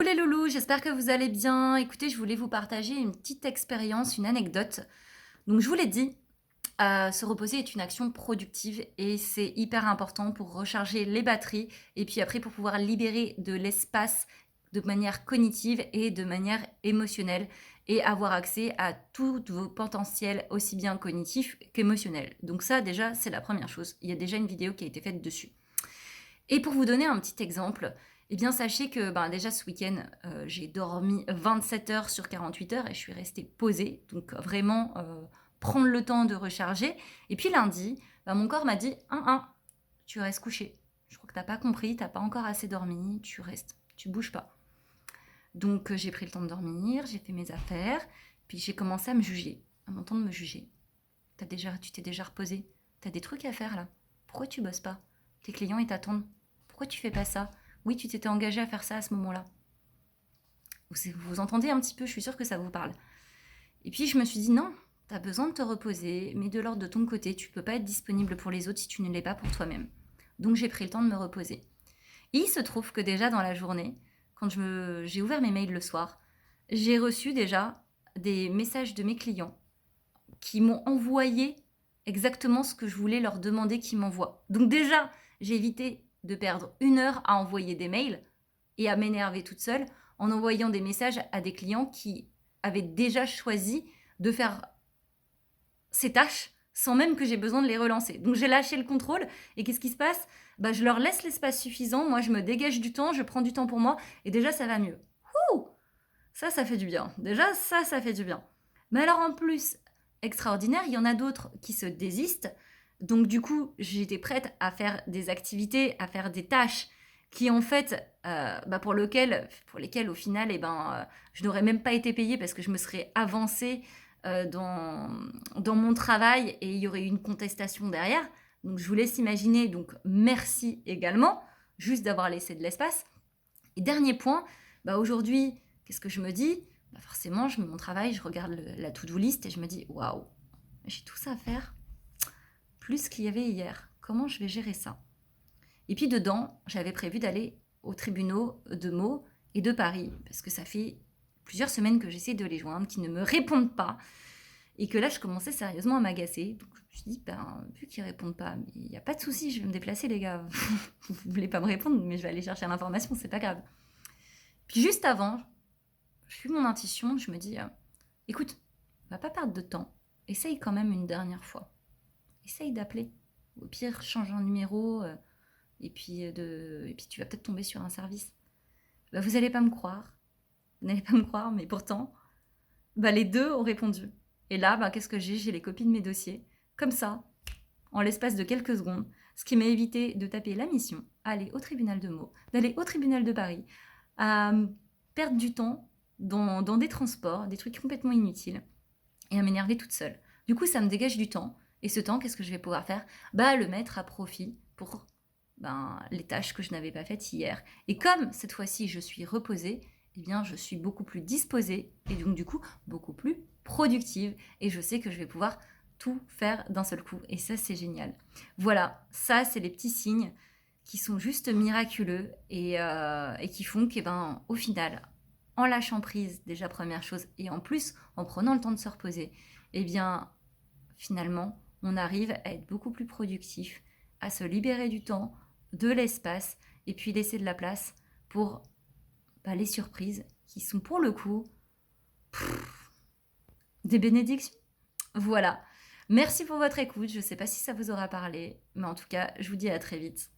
Coucou les loulous, j'espère que vous allez bien. Écoutez, je voulais vous partager une petite expérience, une anecdote. Donc je vous l'ai dit, se reposer est une action productive et c'est hyper important pour recharger les batteries et puis après pour pouvoir libérer de l'espace de manière cognitive et de manière émotionnelle et avoir accès à tous vos potentiels aussi bien cognitifs qu'émotionnels. Donc ça déjà, c'est la première chose. Il y a déjà une vidéo qui a été faite dessus. Et pour vous donner un petit exemple, eh bien sachez que déjà ce week-end, j'ai dormi 27 heures sur 48 heures et je suis restée posée. Donc vraiment prendre le temps de recharger. Et puis lundi, mon corps m'a dit tu restes couché. Je crois que t'as pas compris, t'as pas encore assez dormi, tu restes, tu bouges pas. Donc j'ai pris le temps de dormir, j'ai fait mes affaires, puis j'ai commencé à me juger, à m'entendre me juger. Tu t'es déjà reposé, t'as des trucs à faire là. Pourquoi tu bosses pas? Tes clients ils t'attendent. Pourquoi tu fais pas ça? Oui, tu t'étais engagé à faire ça à ce moment-là. Vous entendez un petit peu, je suis sûre que ça vous parle. Et puis je me suis dit non, t'as besoin de te reposer, mais de l'ordre de ton côté, tu peux pas être disponible pour les autres si tu ne l'es pas pour toi-même. Donc j'ai pris le temps de me reposer. Et il se trouve que déjà dans la journée, quand j'ai ouvert mes mails le soir, j'ai reçu déjà des messages de mes clients qui m'ont envoyé exactement ce que je voulais leur demander qu'ils m'envoient. Donc déjà, j'ai évité de perdre 1 heure à envoyer des mails et à m'énerver toute seule en envoyant des messages à des clients qui avaient déjà choisi de faire ces tâches sans même que j'ai besoin de les relancer. Donc j'ai lâché le contrôle et qu'est-ce qui se passe? Je leur laisse l'espace suffisant, moi je me dégage du temps, je prends du temps pour moi et déjà ça va mieux. Ouh, ça fait du bien. Déjà ça fait du bien. Mais alors en plus, extraordinaire, il y en a d'autres qui se désistent. Donc du coup, j'étais prête à faire des activités, à faire des tâches qui en fait, pour lesquelles au final, je n'aurais même pas été payée parce que je me serais avancée dans mon travail et il y aurait eu une contestation derrière. Donc je vous laisse imaginer, donc merci également, juste d'avoir laissé de l'espace. Et dernier point, aujourd'hui, qu'est-ce que je me dis? Forcément, je mets mon travail, je regarde la to-do list et je me dis waouh, j'ai tout ça à faire, plus qu'il y avait hier. Comment je vais gérer ça? Et puis dedans, j'avais prévu d'aller aux tribunaux de Meaux et de Paris, parce que ça fait plusieurs semaines que j'essaie de les joindre, qui ne me répondent pas, et que là, je commençais sérieusement à m'agacer. Donc je me suis dit, vu qu'ils répondent pas, mais il n'y a pas de souci, je vais me déplacer, les gars. Vous voulez pas me répondre, mais je vais aller chercher l'information, c'est pas grave. Puis juste avant, je suis mon intuition, je me dis, écoute, va pas perdre de temps, essaye quand même une dernière fois. Essaye d'appeler. Au pire, change un numéro, et puis tu vas peut-être tomber sur un service. Vous n'allez pas me croire. Vous n'allez pas me croire, mais pourtant, les deux ont répondu. Et là, qu'est-ce que j'ai? J'ai les copies de mes dossiers. Comme ça, en l'espace de quelques secondes, ce qui m'a évité de taper la mission, aller au tribunal de Meaux, d'aller au tribunal de Paris, à perdre du temps dans des transports, des trucs complètement inutiles, et à m'énerver toute seule. Du coup, ça me dégage du temps. Et ce temps, qu'est-ce que je vais pouvoir faire? Le mettre à profit pour les tâches que je n'avais pas faites hier. Et comme cette fois-ci, je suis reposée, eh bien, je suis beaucoup plus disposée et donc du coup, beaucoup plus productive. Et je sais que je vais pouvoir tout faire d'un seul coup. Et ça, c'est génial. Voilà, ça, c'est les petits signes qui sont juste miraculeux et qui font qu'au final, en lâchant prise, déjà première chose, et en plus en prenant le temps de se reposer, eh bien finalement, on arrive à être beaucoup plus productif, à se libérer du temps, de l'espace, et puis laisser de la place pour les surprises qui sont pour le coup des bénédictions. Voilà. Merci pour votre écoute. Je ne sais pas si ça vous aura parlé, mais en tout cas, je vous dis à très vite.